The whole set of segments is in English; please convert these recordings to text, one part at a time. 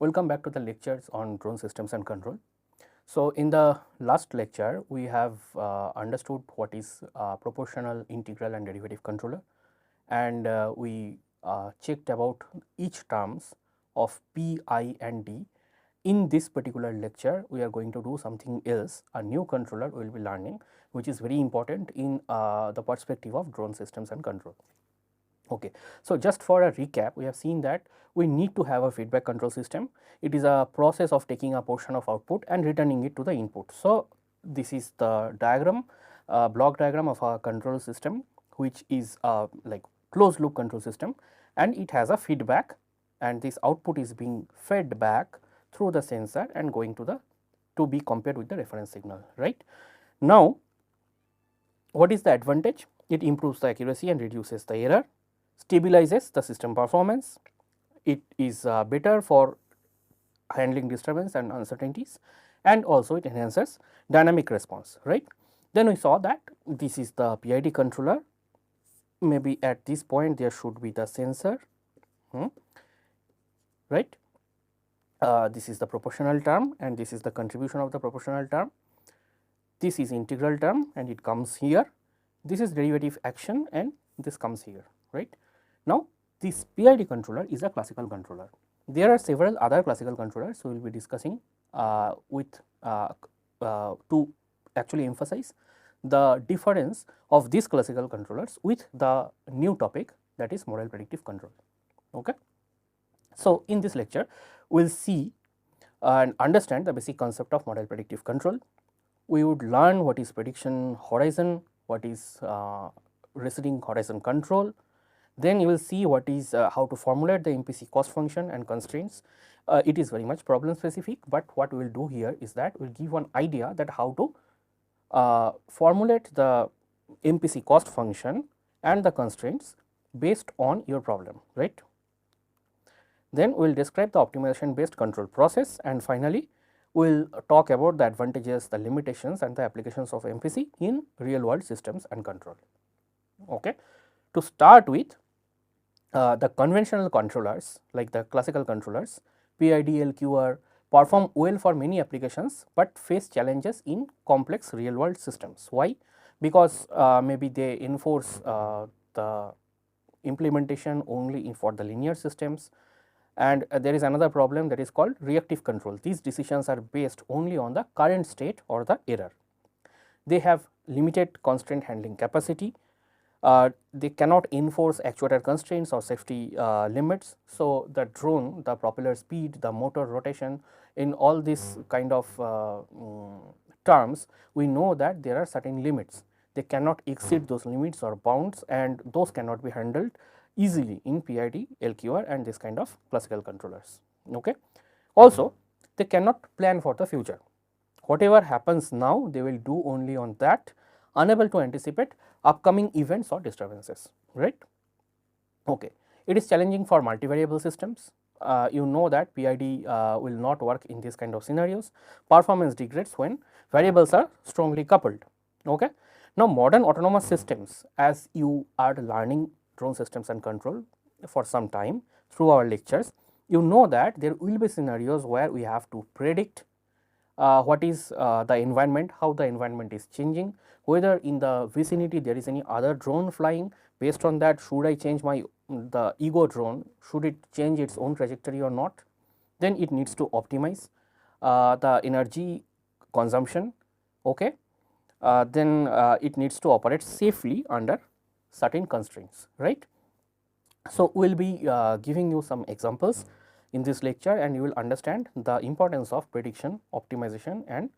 Welcome back to the lectures on drone systems and control. So, in the last lecture, we have understood what is proportional, integral and derivative controller, and we checked about each terms of P, I and D. In this particular lecture, we are going to do something else, a new controller we will be learning, which is very important in the perspective of drone systems and control. Okay. So, just for a recap, we have seen that we need to have a feedback control system. It is a process of taking a portion of output and returning it to the input. So, this is the diagram, block diagram of a control system, which is like closed loop control system, and it has a feedback, and this output is being fed back through the sensor and going to the to be compared with the reference signal, right. Now, what is the advantage? It improves the accuracy and reduces the error, stabilizes the system performance. It is better for handling disturbance and uncertainties, and also it enhances dynamic response, right. Then we saw that this is the PID controller. Maybe at this point there should be the sensor, right. This is the proportional term and this is the contribution of the proportional term. This is integral term and it comes here. This is derivative action and this comes here, right. Now, this PID controller is a classical controller. There are several other classical controllers we will be discussing to actually emphasize the difference of these classical controllers with the new topic, that is model predictive control. Okay. So, in this lecture we will see and understand the basic concept of model predictive control. We would learn what is prediction horizon, what is receding horizon control. Then you will see what is how to formulate the MPC cost function and constraints. It is very much problem specific, but what we will do here is that we will give one idea that how to formulate the MPC cost function and the constraints based on your problem, right. Then we will describe the optimization based control process, and finally we will talk about the advantages, the limitations and the applications of MPC in real world systems and control. Okay. To start with, the conventional controllers like the classical controllers PID, LQR perform well for many applications, but face challenges in complex real world systems. Why? Because maybe they enforce the implementation only for the linear systems, and there is another problem that is called reactive control. These decisions are based only on the current state or the error. They have limited constraint handling capacity. They cannot enforce actuator constraints or safety limits. So, the drone, the propeller speed, the motor rotation, in all these kind of terms, we know that there are certain limits. They cannot exceed those limits or bounds, and those cannot be handled easily in PID, LQR and this kind of classical controllers. Okay. Also, they cannot plan for the future. Whatever happens now, they will do only on that, unable to anticipate upcoming events or disturbances, right. Okay. It is challenging for multivariable systems. You know that PID will not work in this kind of scenarios. Performance degrades when variables are strongly coupled. Okay. Now, modern autonomous systems, as you are learning drone systems and control for some time through our lectures, you know that there will be scenarios where we have to predict what is the environment, how the environment is changing, whether in the vicinity there is any other drone flying. Based on that, should I change the ego drone, should it change its own trajectory or not. Then it needs to optimize the energy consumption. Okay. Then it needs to operate safely under certain constraints, right. So, we will be giving you some examples in this lecture, and you will understand the importance of prediction, optimization and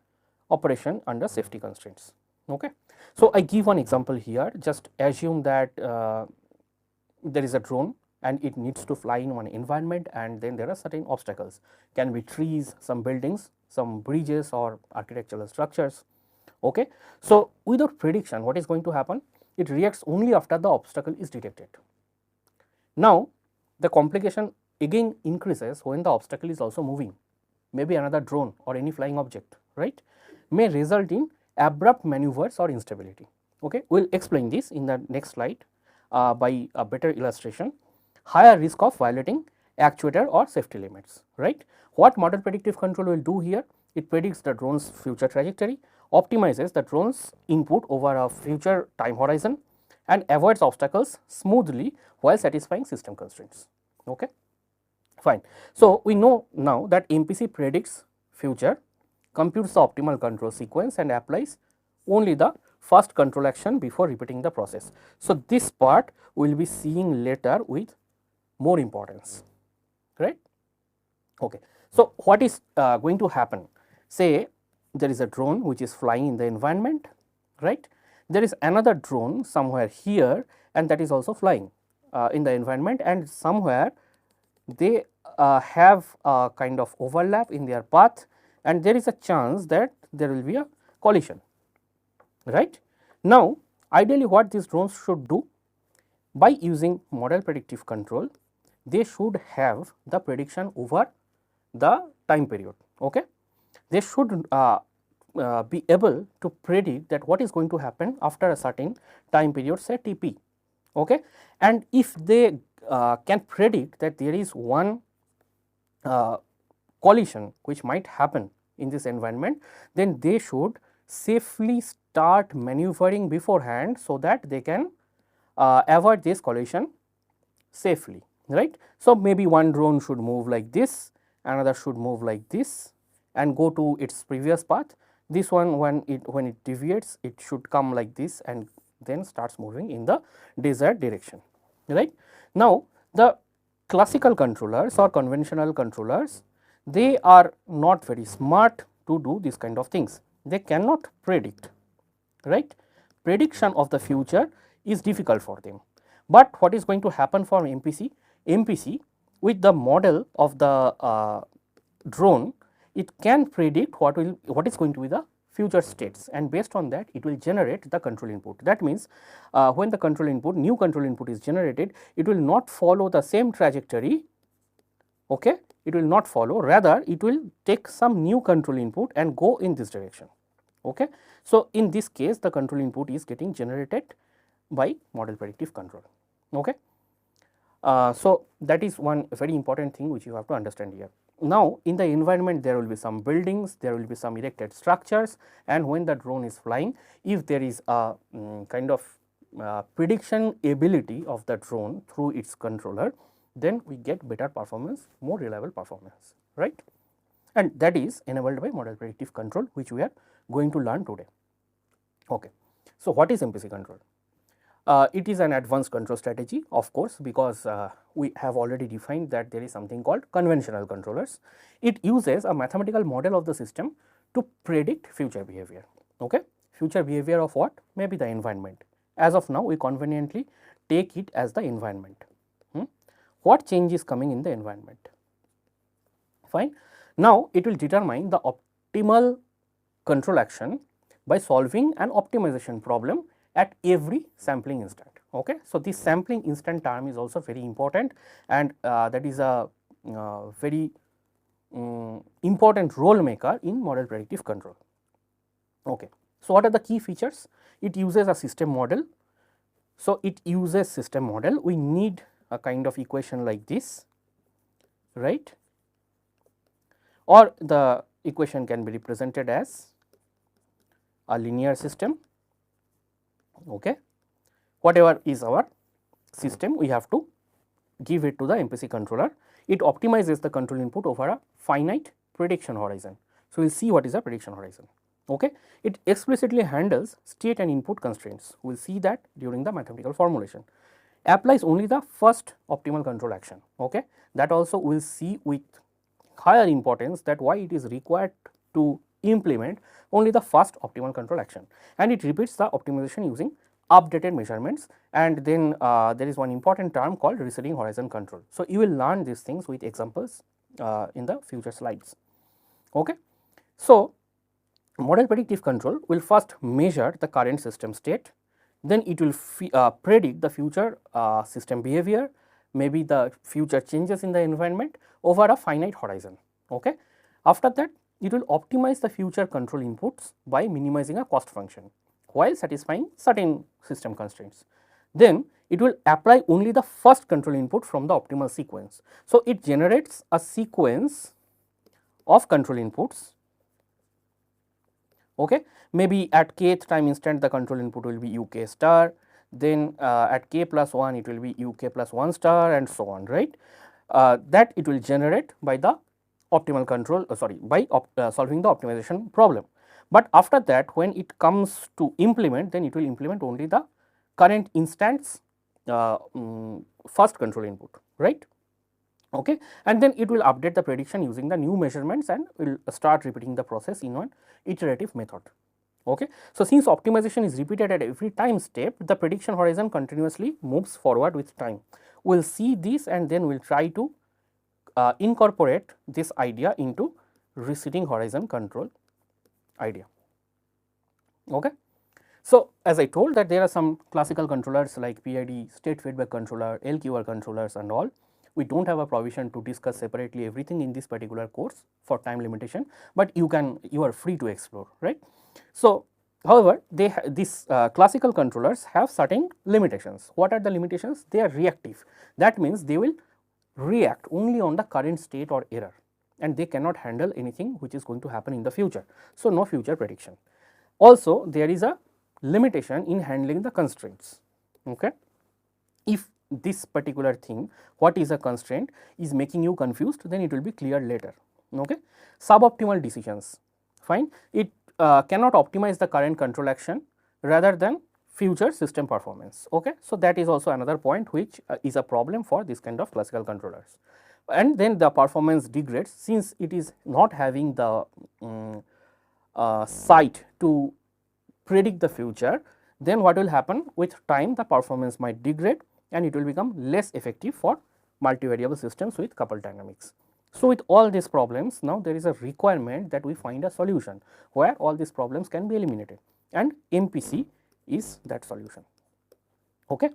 operation under safety constraints. Okay. So, I give one example here. Just assume that there is a drone and it needs to fly in one environment, and then there are certain obstacles, can be trees, some buildings, some bridges or architectural structures. Okay. So, without prediction, what is going to happen? It reacts only after the obstacle is detected. Now, the complication again increases when the obstacle is also moving, maybe another drone or any flying object, right, may result in abrupt maneuvers or instability. Okay. We will explain this in the next slide by a better illustration. Higher risk of violating actuator or safety limits, right. What model predictive control will do here? It predicts the drone's future trajectory, optimizes the drone's input over a future time horizon, and avoids obstacles smoothly while satisfying system constraints. Okay. Fine. So, we know now that MPC predicts future, computes the optimal control sequence and applies only the first control action before repeating the process. So, this part we will be seeing later with more importance, right. Okay. So, what is going to happen? Say there is a drone which is flying in the environment, right. There is another drone somewhere here and that is also flying in the environment, and somewhere they have a kind of overlap in their path, and there is a chance that there will be a collision, right. Now, ideally what these drones should do, by using model predictive control, they should have the prediction over the time period. Okay. They should be able to predict that what is going to happen after a certain time period, say TP. Okay. And if they can predict that there is one collision which might happen in this environment, then they should safely start maneuvering beforehand so that they can avoid this collision safely, right. So, maybe one drone should move like this, another should move like this and go to its previous path. This one, when it deviates, it should come like this and then starts moving in the desired direction, right. Now, the classical controllers or conventional controllers, they are not very smart to do this kind of things. They cannot predict, right. Prediction of the future is difficult for them. But what is going to happen for MPC? MPC, with the model of the drone, it can predict what is going to be the future states, and based on that it will generate the control input. That means, when the control input, new control input is generated, it will not follow the same trajectory, okay. It will not follow, rather it will take some new control input and go in this direction, okay. So, in this case the control input is getting generated by model predictive control, okay. So, that is one very important thing which you have to understand here. Now, in the environment there will be some buildings, there will be some erected structures, and when the drone is flying, if there is a kind of prediction ability of the drone through its controller, then we get better performance, more reliable performance, right. And that is enabled by model predictive control, which we are going to learn today. Okay. So, what is MPC control? It is an advanced control strategy, of course, because we have already defined that there is something called conventional controllers. It uses a mathematical model of the system to predict future behavior. Okay. Future behavior of what? Maybe the environment. As of now, we conveniently take it as the environment. What change is coming in the environment? Fine. Now, it will determine the optimal control action by solving an optimization problem at every sampling instant. Okay. So, this sampling instant term is also very important, and that is a very important role maker in model predictive control. Okay. So, what are the key features? It uses a system model. So, it uses system model. We need a kind of equation like this, right, or the equation can be represented as a linear system. Okay. Whatever is our system, we have to give it to the MPC controller. It optimizes the control input over a finite prediction horizon. So, we will see what is a prediction horizon. Okay. It explicitly handles state and input constraints. We will see that during the mathematical formulation. Applies only the first optimal control action. Okay. That also we will see with higher importance, that why it is required to implement only the first optimal control action, and it repeats the optimization using updated measurements. And then there is one important term called receding horizon control. So, you will learn these things with examples in the future slides. Okay. So, model predictive control will first measure the current system state, then it will predict the future system behavior, maybe the future changes in the environment over a finite horizon. Okay. After that, it will optimize the future control inputs by minimizing a cost function while satisfying certain system constraints. Then it will apply only the first control input from the optimal sequence. So, it generates a sequence of control inputs, okay. Maybe at kth time instant the control input will be uk star, then at k plus 1 it will be uk plus 1 star and so on, right. That it will generate by the optimal control by solving the optimization problem. But after that, when it comes to implement, then it will implement only the current instance first control input, right. Okay. And then it will update the prediction using the new measurements and will start repeating the process in one iterative method. Okay. So, since optimization is repeated at every time step, the prediction horizon continuously moves forward with time. We will see this and then we will try to incorporate this idea into receding horizon control idea. Okay. So, as I told that there are some classical controllers like PID, state feedback controller, LQR controllers and all. We do not have a provision to discuss separately everything in this particular course for time limitation, but you are free to explore, right. So, however, these classical controllers have certain limitations. What are the limitations? They are reactive. That means they will react only on the current state or error, and they cannot handle anything which is going to happen in the future. So, no future prediction. Also, there is a limitation in handling the constraints. Okay. If this particular thing, what is a constraint, is making you confused, then it will be clear later. Okay. Suboptimal decisions, fine. It cannot optimize the current control action rather than future system performance. Okay. So, that is also another point which is a problem for this kind of classical controllers. And then the performance degrades since it is not having the sight to predict the future. Then what will happen? With time the performance might degrade and it will become less effective for multivariable systems with coupled dynamics. So, with all these problems, now there is a requirement that we find a solution where all these problems can be eliminated, and MPC is that solution. Okay.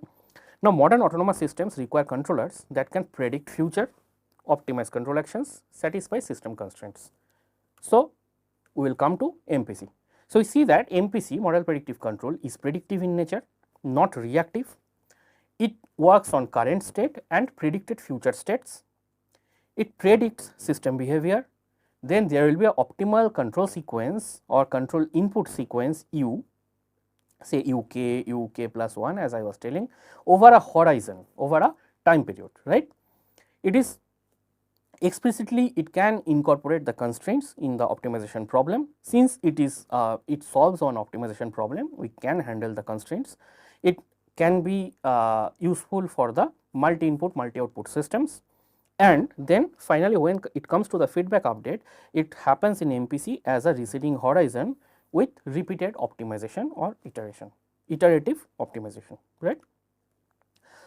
Now, modern autonomous systems require controllers that can predict future, optimize control actions, satisfy system constraints. So, we will come to MPC. So, we see that MPC, model predictive control, is predictive in nature, not reactive. It works on current state and predicted future states. It predicts system behavior. Then there will be an optimal control sequence or control input sequence U, say uk plus 1 as I was telling, over a horizon, over a time period, right. It is explicitly, it can incorporate the constraints in the optimization problem. Since it is it solves on optimization problem, we can handle the constraints. It can be useful for the multi input multi output systems. And then finally, when it comes to the feedback update, it happens in MPC as a receding horizon with repeated optimization or iterative optimization, right.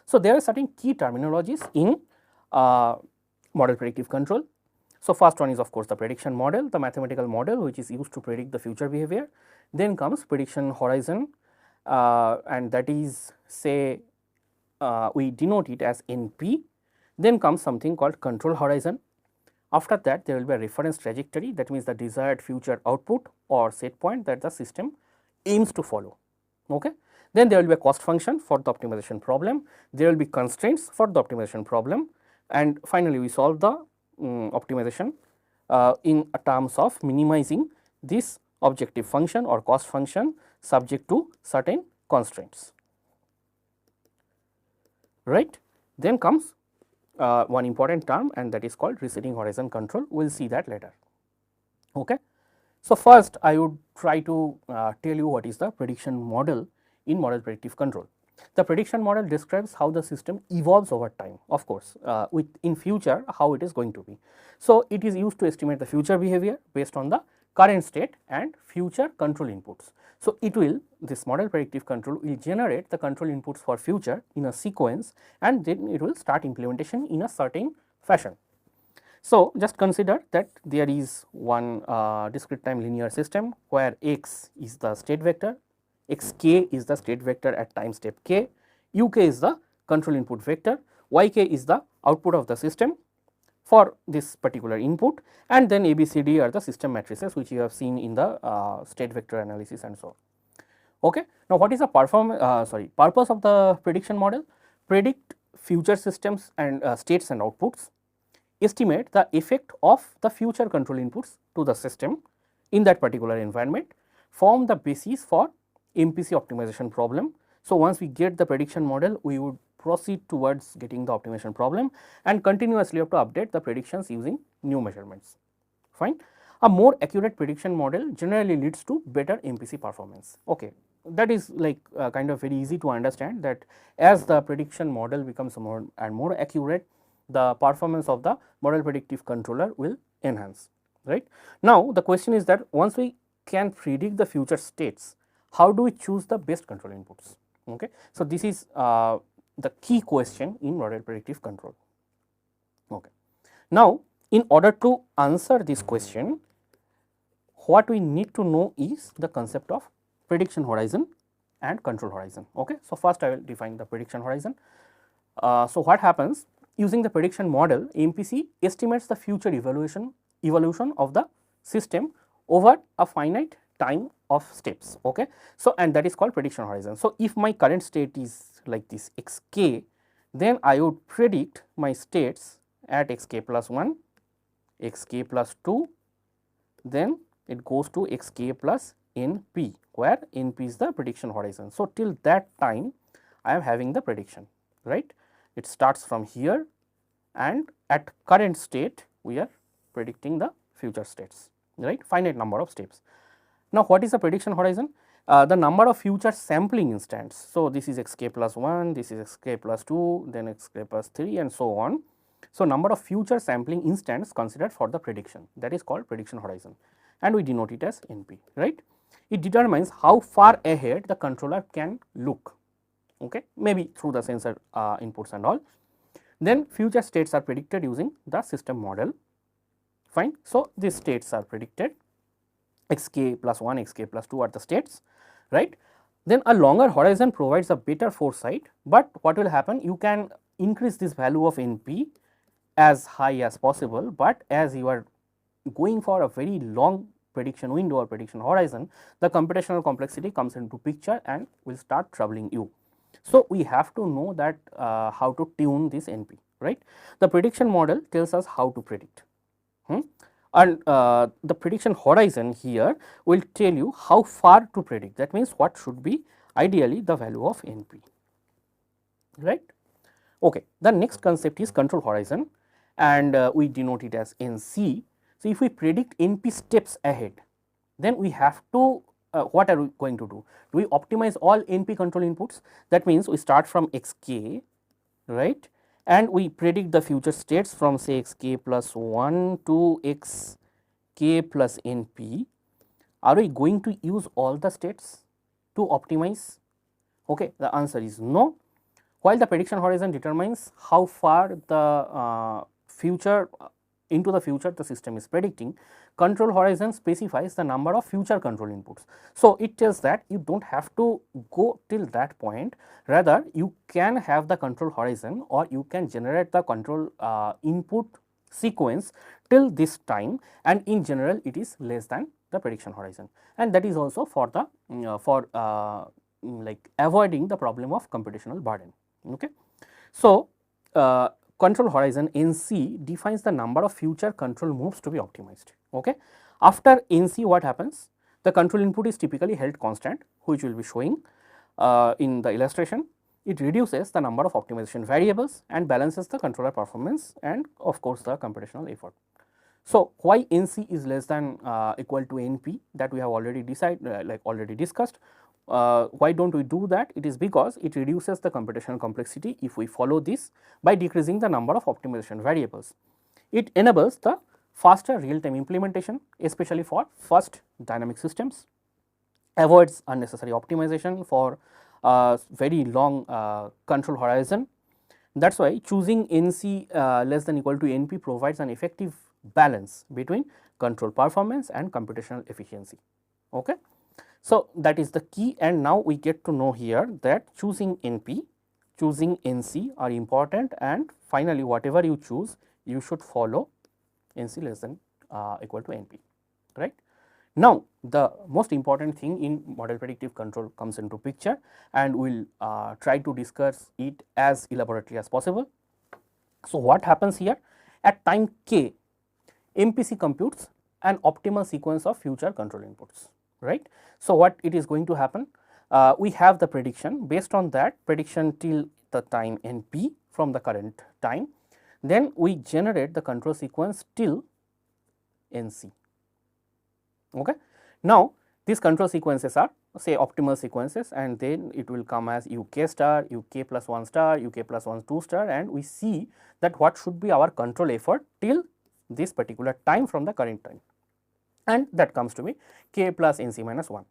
So, there are certain key terminologies in model predictive control. So, first one is of course the prediction model, the mathematical model which is used to predict the future behavior. Then comes prediction horizon and that is, say we denote it as NP. Then comes something called control horizon. After that, there will be a reference trajectory, that means the desired future output or set point that the system aims to follow. Okay. Then there will be a cost function for the optimization problem, there will be constraints for the optimization problem, and finally, we solve the optimization in terms of minimizing this objective function or cost function subject to certain constraints, right. Then comes one important term, and that is called receding horizon control. We will see that later. Okay. So, first I would try to tell you what is the prediction model in model predictive control. The prediction model describes how the system evolves over time, of course, with in future how it is going to be. So, it is used to estimate the future behavior based on the current state and future control inputs. So, it will, this model predictive control will generate the control inputs for future in a sequence, and then it will start implementation in a certain fashion. So, just consider that there is one discrete time linear system where x is the state vector, xk is the state vector at time step k, uk is the control input vector, yk is the output of the system for this particular input, and then ABCD are the system matrices which you have seen in the state vector analysis and so on. Okay. Now, what is the purpose of the prediction model? Predict future systems and states and outputs, estimate the effect of the future control inputs to the system in that particular environment, form the basis for MPC optimization problem. So, once we get the prediction model, we would proceed towards getting the optimization problem and continuously have to update the predictions using new measurements. Fine. A more accurate prediction model generally leads to better MPC performance. Okay. That is like kind of very easy to understand that as the prediction model becomes more and more accurate, the performance of the model predictive controller will enhance, right. Now, the question is that once we can predict the future states, how do we choose the best control inputs? Okay. So, this is the key question in model predictive control. Okay. Now, in order to answer this question, what we need to know is the concept of prediction horizon and control horizon. Okay. So, first I will define the prediction horizon. So, what happens using the prediction model, MPC estimates the future evolution of the system over a finite time of steps. Okay. So, and that is called prediction horizon. So, if my current state is like this xk, then I would predict my states at xk plus 1, xk plus 2, then it goes to xk plus np, where np is the prediction horizon. So, till that time I am having the prediction, right. It starts from here and at current state we are predicting the future states, right, finite number of steps. Now, what is the prediction horizon? The number of future sampling instants. So, this is xk plus 1, this is xk plus 2, then xk plus 3 and so on. So, number of future sampling instants considered for the prediction, that is called prediction horizon, and we denote it as NP, right. It determines how far ahead the controller can look, okay, maybe through the sensor inputs and all. Then future states are predicted using the system model, fine. So, these states are predicted, xk plus 1, xk plus 2 are the states, right. Then a longer horizon provides a better foresight, but what will happen, you can increase this value of NP as high as possible, but as you are going for a very long prediction window or prediction horizon, the computational complexity comes into picture and will start troubling you. So, we have to know that how to tune this NP, right. The prediction model tells us how to predict, and the prediction horizon here will tell you how far to predict, that means what should be ideally the value of NP, right. Okay. The next concept is control horizon, and we denote it as NC. So, if we predict NP steps ahead, then we have to what are we going to do? Do we optimize all NP control inputs? That means we start from xk, right, and we predict the future states from say xk plus 1 to xk plus NP. Are we going to use all the states to optimize? Okay, the answer is no. While the prediction horizon determines how far the into the future the system is predicting, control horizon specifies the number of future control inputs. So, it tells that you do not have to go till that point, rather you can have the control horizon or you can generate the control input sequence till this time, and in general it is less than the prediction horizon, and that is also for the like avoiding the problem of computational burden. Okay. So, control horizon NC defines the number of future control moves to be optimized. Okay. After NC, what happens? The control input is typically held constant, which will be showing in the illustration. It reduces the number of optimization variables and balances the controller performance and of course, the computational effort. So, why NC is less than equal to NP, that we have already already discussed. Why do not we do that? It is because it reduces the computational complexity if we follow this by decreasing the number of optimization variables. It enables the faster real time implementation, especially for fast dynamic systems, avoids unnecessary optimization for very long control horizon. That is why choosing NC less than equal to NP provides an effective balance between control performance and computational efficiency. Okay. So, that is the key, and now we get to know here that choosing NP, choosing NC are important, and finally, whatever you choose, you should follow NC less than equal to NP, right. Now, the most important thing in model predictive control comes into picture, and we will try to discuss it as elaborately as possible. So, what happens here? At time k, MPC computes an optimal sequence of future control inputs, right. So, what it is going to happen? We have the prediction. Based on that prediction till the time np from the current time, then we generate the control sequence till nc. Okay. Now, these control sequences are say optimal sequences, and then it will come as uk star, uk plus 1 star, uk plus 1 2 star, and we see that what should be our control effort till this particular time from the current time, and that comes to be k plus nc minus 1.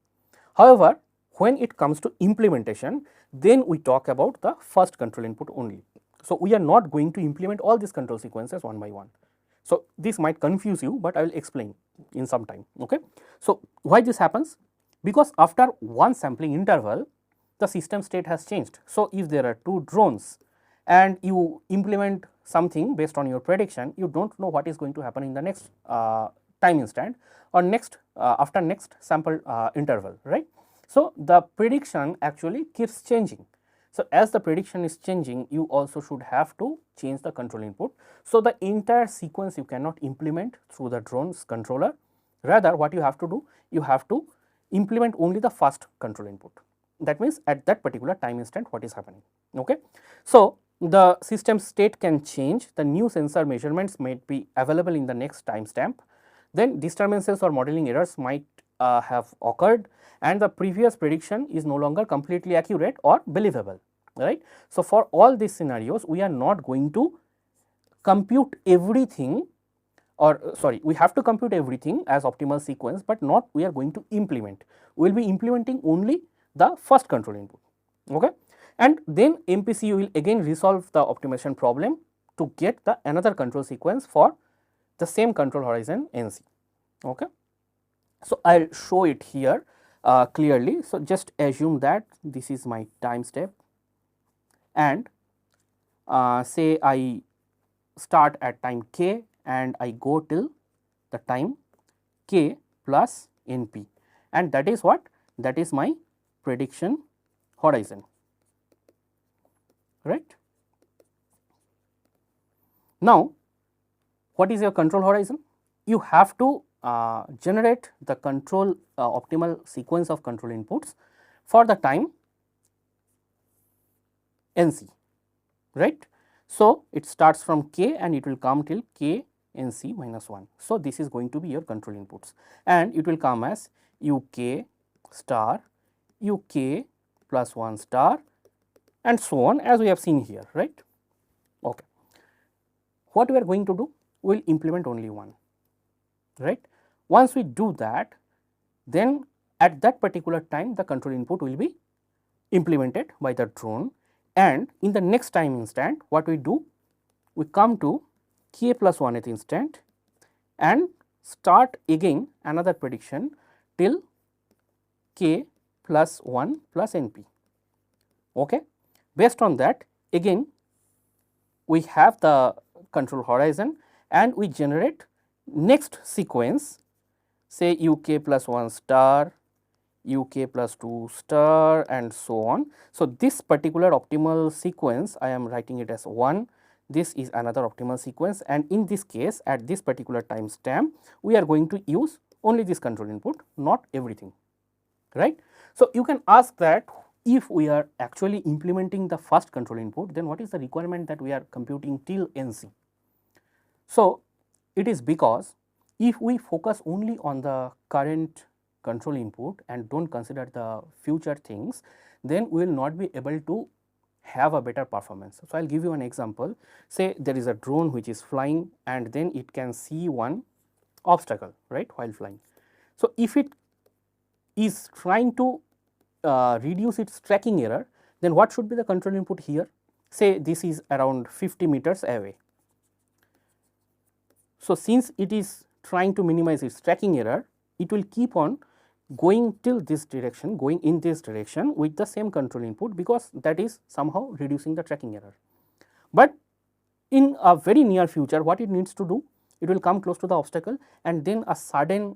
However, when it comes to implementation, then we talk about the first control input only. So, we are not going to implement all these control sequences one by one. So, this might confuse you, but I will explain in some time. Okay. So, why this happens? Because after one sampling interval, the system state has changed. So, if there are two drones and you implement something based on your prediction, you do not know what is going to happen in the next time instant or next after next sample interval, right. So, the prediction actually keeps changing. So, as the prediction is changing, you also should have to change the control input. So, the entire sequence you cannot implement through the drone's controller. Rather, what you have to do? You have to implement only the first control input. That means, at that particular time instant what is happening. Okay. So, the system state can change, the new sensor measurements might be available in the next timestamp, then disturbances or modeling errors might have occurred, and the previous prediction is no longer completely accurate or believable, right. So, for all these scenarios, we are not going to compute everything, or sorry, we have to compute everything as optimal sequence, but not we are going to implement. We will be implementing only the first control input. Okay. And then MPC will again resolve the optimization problem to get the another control sequence for the same control horizon NC. Okay. So, I will show it here clearly. So, just assume that this is my time step, and say I start at time k and I go till the time k plus np, and that is what? That is my prediction horizon, right. Now, what is your control horizon? You have to generate the control optimal sequence of control inputs for the time nc, right. So, it starts from k and it will come till k nc minus 1. So, this is going to be your control inputs, and it will come as uk star, uk plus 1 star, and so on, as we have seen here, right. Okay. What we are going to do? We will implement only one, right. Once we do that, then at that particular time the control input will be implemented by the drone, and in the next time instant what we do? We come to k plus 1th instant and start again another prediction till k plus 1 plus np. Okay. Based on that, again we have the control horizon and we generate next sequence, say uk plus 1 star, uk plus 2 star, and so on. So, this particular optimal sequence I am writing it as 1, this is another optimal sequence, and in this case at this particular time stamp we are going to use only this control input, not everything, right. So, you can ask that if we are actually implementing the first control input, then what is the requirement that we are computing till NC? So, it is because if we focus only on the current control input and do not consider the future things, then we will not be able to have a better performance. So, I will give you an example. Say there is a drone which is flying and then it can see one obstacle, right, while flying. So, if it is trying to reduce its tracking error, then what should be the control input here? Say this is around 50 meters away. So, since it is trying to minimize its tracking error, it will keep on going till this direction, going in this direction with the same control input, because that is somehow reducing the tracking error. But in a very near future, what it needs to do? It will come close to the obstacle and then a sudden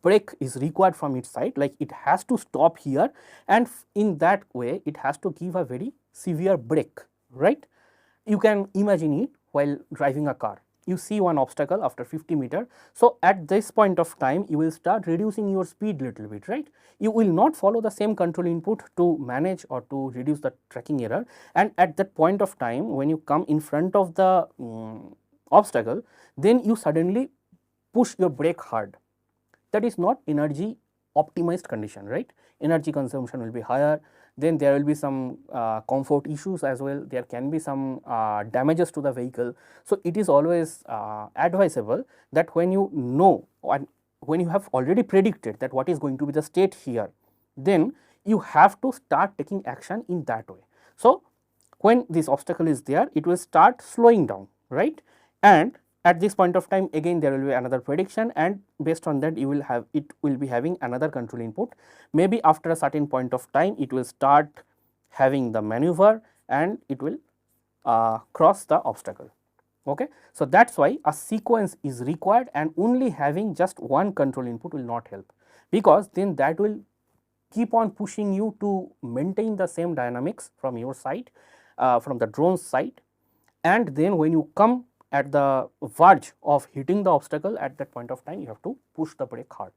brake is required from its side, like it has to stop here, and in that way it has to give a very severe brake, right. You can imagine it while driving a car. You see one obstacle after 50 meter. So, at this point of time you will start reducing your speed little bit, right. You will not follow the same control input to manage or to reduce the tracking error, and at that point of time when you come in front of the obstacle, then you suddenly push your brake hard. That is not energy optimized condition, right. Energy consumption will be higher, then there will be some comfort issues as well, there can be some damages to the vehicle. So, it is always advisable that when you know and when you have already predicted that what is going to be the state here, then you have to start taking action in that way. So, when this obstacle is there, it will start slowing down, right, and at this point of time again there will be another prediction, and based on that you will have, it will be having another control input. Maybe after a certain point of time it will start having the maneuver and it will cross the obstacle. Okay. So, that is why a sequence is required, and only having just one control input will not help, because then that will keep on pushing you to maintain the same dynamics from your side, from the drone's side, and then when you come at the verge of hitting the obstacle, at that point of time you have to push the brake hard.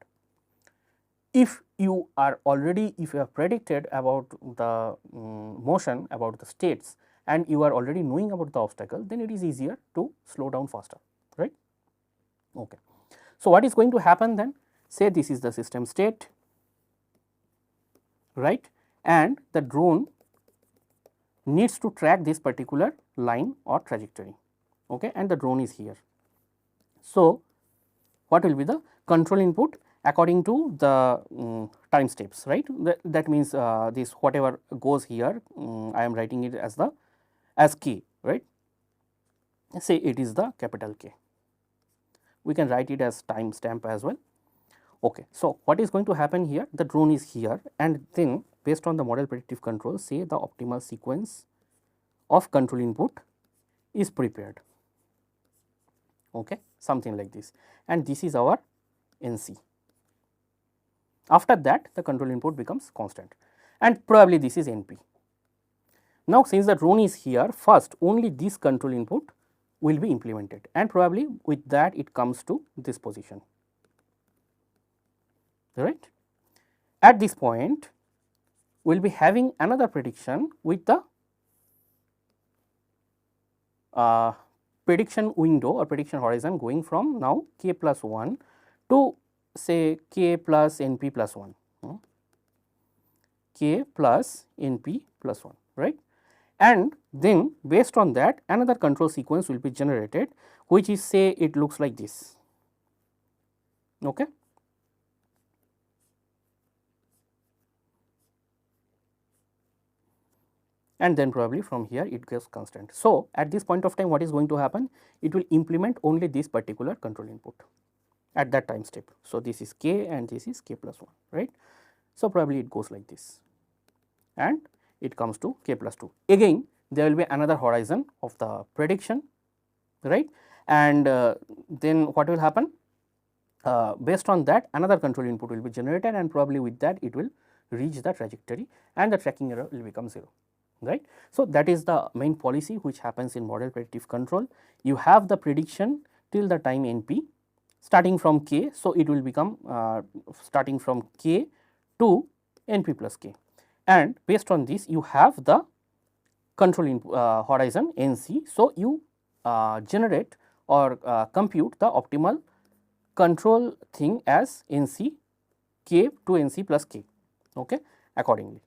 If you are already, if you have predicted about the motion, about the states, and you are already knowing about the obstacle, then it is easier to slow down faster, right. Okay. So, what is going to happen then? Say this is the system state, right, and the drone needs to track this particular line or trajectory, okay, and the drone is here. So, what will be the control input according to the time steps, right. That means this whatever goes here, I am writing it as the k, right. Say it is the capital K. We can write it as time stamp as well. Okay. So, what is going to happen here? The drone is here, and then based on the model predictive control, say the optimal sequence of control input is prepared, okay, something like this, and this is our NC. After that the control input becomes constant, and probably this is NP. Now, since the drone is here, first only this control input will be implemented, and probably with that it comes to this position, right. At this point we will be having another prediction with the prediction window or prediction horizon going from now k plus 1 to say k plus np plus 1, k plus np plus 1, right. And then based on that another control sequence will be generated, which is, say, it looks like this, okay. And then probably from here it goes constant. So, at this point of time what is going to happen? It will implement only this particular control input at that time step. So, this is k and this is k plus 1, right. So, probably it goes like this and it comes to k plus 2. Again there will be another horizon of the prediction, right, and then what will happen? Based on that another control input will be generated, and probably with that it will reach the trajectory and the tracking error will become 0, right. So, that is the main policy which happens in model predictive control. You have the prediction till the time NP starting from k. So, it will become starting from k to NP plus k, and based on this you have the control horizon NC. So, you generate or compute the optimal control thing as NC k to NC plus k, okay, accordingly,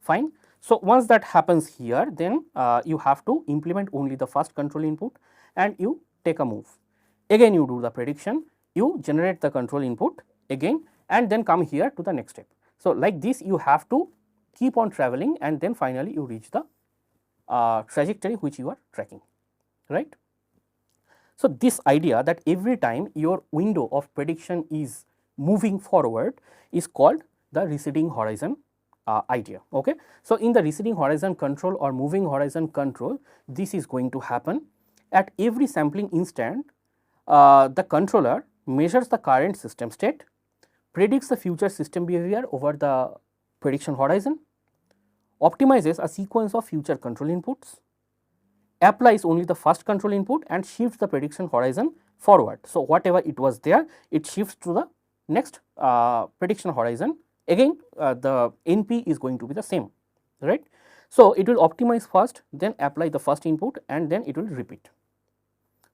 fine. So, once that happens here, then you have to implement only the first control input and you take a move. Again you do the prediction, you generate the control input again and then come here to the next step. So, like this you have to keep on traveling and then finally you reach the trajectory which you are tracking, right. So, this idea that every time your window of prediction is moving forward is called the receding horizon idea, okay. So, in the receding horizon control or moving horizon control, this is going to happen at every sampling instant. The controller measures the current system state, predicts the future system behavior over the prediction horizon, optimizes a sequence of future control inputs, applies only the first control input and shifts the prediction horizon forward. So, whatever it was there, it shifts to the next prediction horizon. Again the NP is going to be the same, right. So, it will optimize first, then apply the first input and then it will repeat.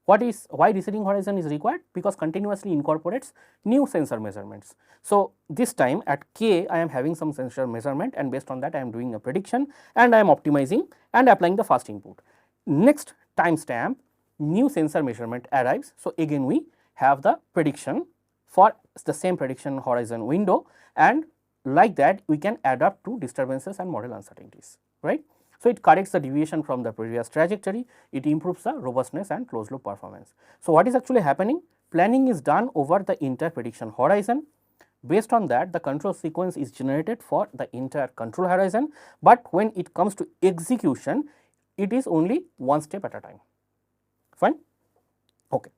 Why receding horizon is required? Because continuously incorporates new sensor measurements. So, this time at k I am having some sensor measurement and based on that I am doing a prediction and I am optimizing and applying the first input. Next timestamp new sensor measurement arrives. So, again we have the prediction for the same prediction horizon window, and like that we can adapt to disturbances and model uncertainties, right. So, it corrects the deviation from the previous trajectory, it improves the robustness and closed loop performance. So, what is actually happening? Planning is done over the entire prediction horizon. Based on that, the control sequence is generated for the entire control horizon, but when it comes to execution, it is only one step at a time. Fine. Okay.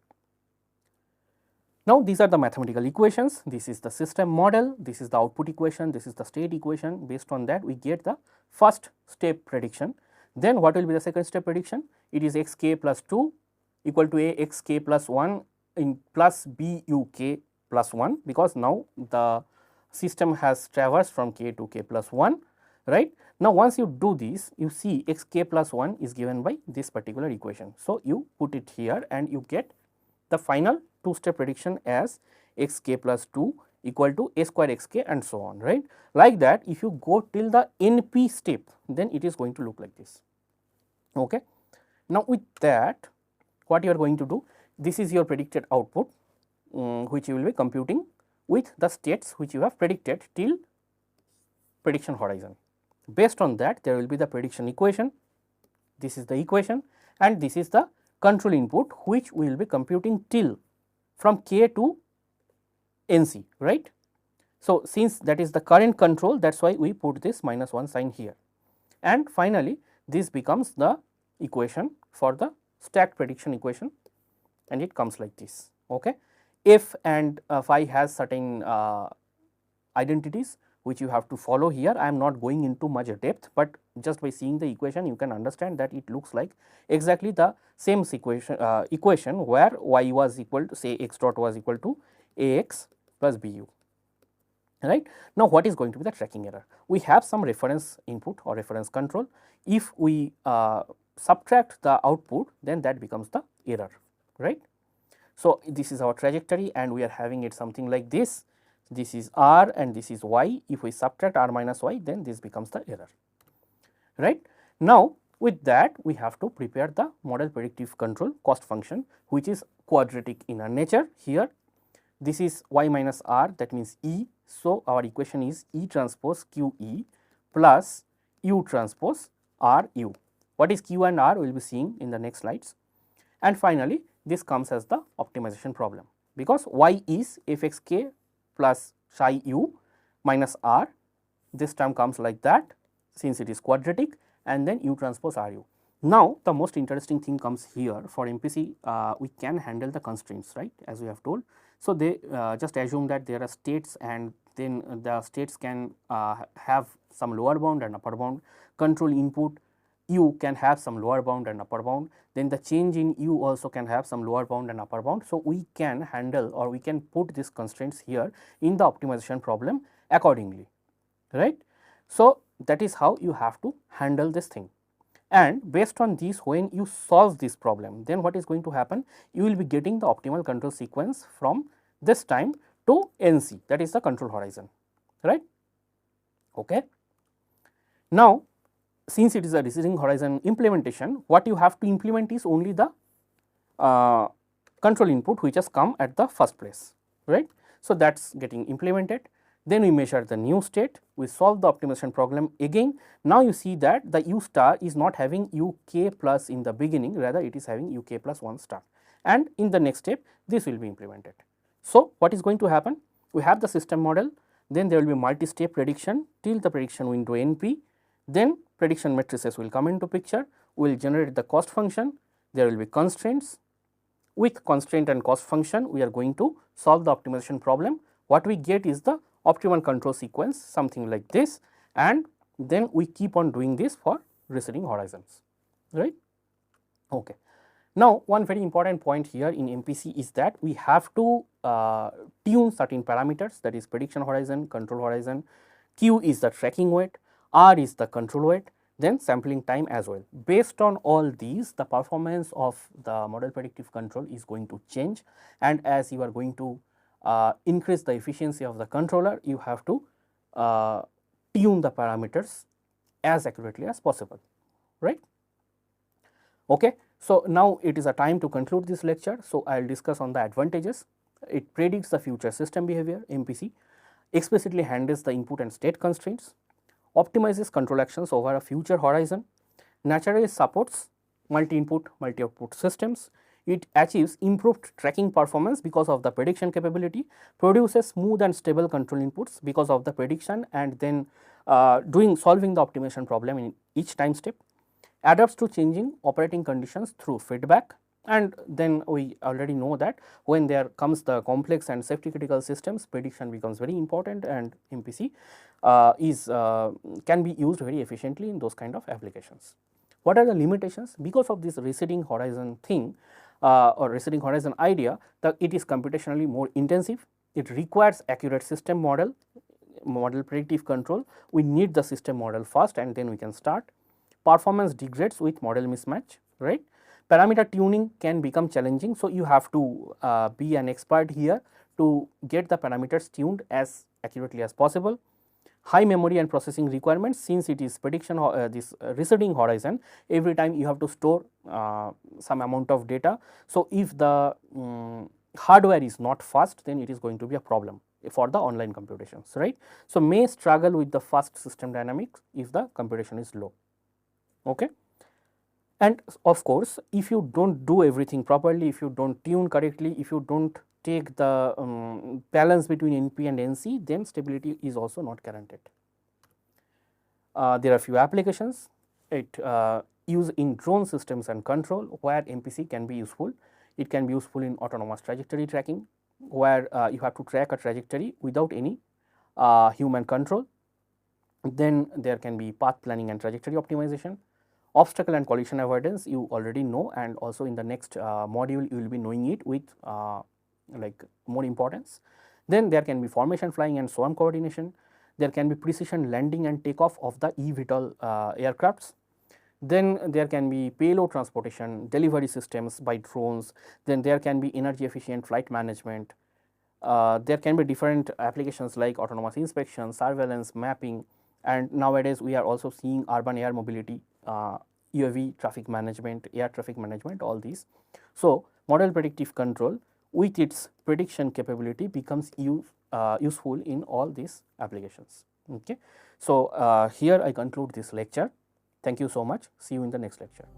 Now, these are the mathematical equations. This is the system model, this is the output equation, this is the state equation. Based on that, we get the first step prediction. Then what will be the second step prediction? It is xk plus 2 equal to a xk plus 1 in plus buk plus 1, because now the system has traversed from k to k plus 1, right. Now, once you do this, you see xk plus 1 is given by this particular equation. So, you put it here and you get the final two step prediction as xk plus 2 equal to a square xk and so on, right. Like that, if you go till the NP step, then it is going to look like this. Okay. Now, with that, what you are going to do, this is your predicted output which you will be computing with the states which you have predicted till prediction horizon. Based on that, there will be the prediction equation, this is the equation, and this is the control input which we will be computing till from k to NC, right. So, since that is the current control, that is why we put this minus 1 sign here, and finally, this becomes the equation for the stacked prediction equation, and it comes like this. Okay. F and phi has certain identities which you have to follow here. I am not going into much depth, but just by seeing the equation you can understand that it looks like exactly the same equation where y was equal to, say, x dot was equal to ax plus bu, right. Now, what is going to be the tracking error? We have some reference input or reference control. If we subtract the output, then that becomes the error, right. So, this is our trajectory and we are having it something like this. This is r and this is y. If we subtract r minus y, then this becomes the error, right. Now, with that we have to prepare the model predictive control cost function, which is quadratic in our nature. Here this is y minus r, that means E. So, our equation is E transpose q E plus U transpose R U. What is q and r we will be seeing in the next slides. And finally, this comes as the optimization problem, because y is f x k plus psi u minus r, this term comes like that since it is quadratic, and then u transpose r u. Now, the most interesting thing comes here. For MPC, we can handle the constraints, right, as we have told. So, they just assume that there are states and then the states can have some lower bound and upper bound. Control input u can have some lower bound and upper bound, then the change in u also can have some lower bound and upper bound. So, we can handle or we can put these constraints here in the optimization problem accordingly, right. So, that is how you have to handle this thing, and based on this, when you solve this problem, then what is going to happen? You will be getting the optimal control sequence from this time to NC, that is the control horizon, right. Okay. Now, since it is a receding horizon implementation, what you have to implement is only the control input which has come at the first place, right. So, that is getting implemented. Then we measure the new state, we solve the optimization problem again. Now, you see that the u star is not having uk plus in the beginning, rather it is having uk plus 1 star, and in the next step this will be implemented. So, what is going to happen? We have the system model, then there will be multi-step prediction till the prediction window NP, then prediction matrices will come into picture, we will generate the cost function, there will be constraints, with constraint and cost function, we are going to solve the optimization problem. What we get is the optimal control sequence, something like this, and then we keep on doing this for receding horizons, right. Okay. Now, one very important point here in MPC is that we have to tune certain parameters, that is prediction horizon, control horizon, Q is the tracking weight, R is the control weight, then sampling time as well. Based on all these, the performance of the model predictive control is going to change, and as you are going to increase the efficiency of the controller, you have to tune the parameters as accurately as possible, right. Okay. So, now it is a time to conclude this lecture. So, I will discuss on the advantages. It predicts the future system behavior, MPC, explicitly handles the input and state constraints, optimizes control actions over a future horizon, naturally supports multi-input, multi-output systems. It achieves improved tracking performance because of the prediction capability, produces smooth and stable control inputs because of the prediction, and then solving the optimization problem in each time step, adapts to changing operating conditions through feedback, and then we already know that when there comes the complex and safety critical systems, prediction becomes very important, and MPC can be used very efficiently in those kind of applications. What are the limitations? Because of this receding horizon thing or receding horizon idea, that it is computationally more intensive, it requires accurate system model predictive control. We need the system model first, and then we can start. Performance degrades with model mismatch, right. Parameter tuning can become challenging, so you have to be an expert here to get the parameters tuned as accurately as possible. High memory and processing requirements, since it is prediction this receding horizon, every time you have to store some amount of data. So, if the hardware is not fast, then it is going to be a problem for the online computations, right. So, may struggle with the fast system dynamics if the computation is low. Okay. And of course, if you do not do everything properly, if you do not tune correctly, if you do not take the balance between NP and NC, then stability is also not guaranteed. There are few applications. It use in drone systems and control where MPC can be useful. It can be useful in autonomous trajectory tracking, where you have to track a trajectory without any human control. Then there can be path planning and trajectory optimization. Obstacle and collision avoidance you already know, and also in the next module you will be knowing it with like more importance. Then there can be formation flying and swarm coordination. There can be precision landing and takeoff of the eVTOL aircrafts. Then there can be payload transportation, delivery systems by drones. Then there can be energy efficient flight management. There can be different applications like autonomous inspection, surveillance, mapping, and nowadays we are also seeing urban air mobility, UAV traffic management, air traffic management, all these. So, model predictive control with its prediction capability becomes useful in all these applications. Okay. So, here I conclude this lecture. Thank you so much. See you in the next lecture.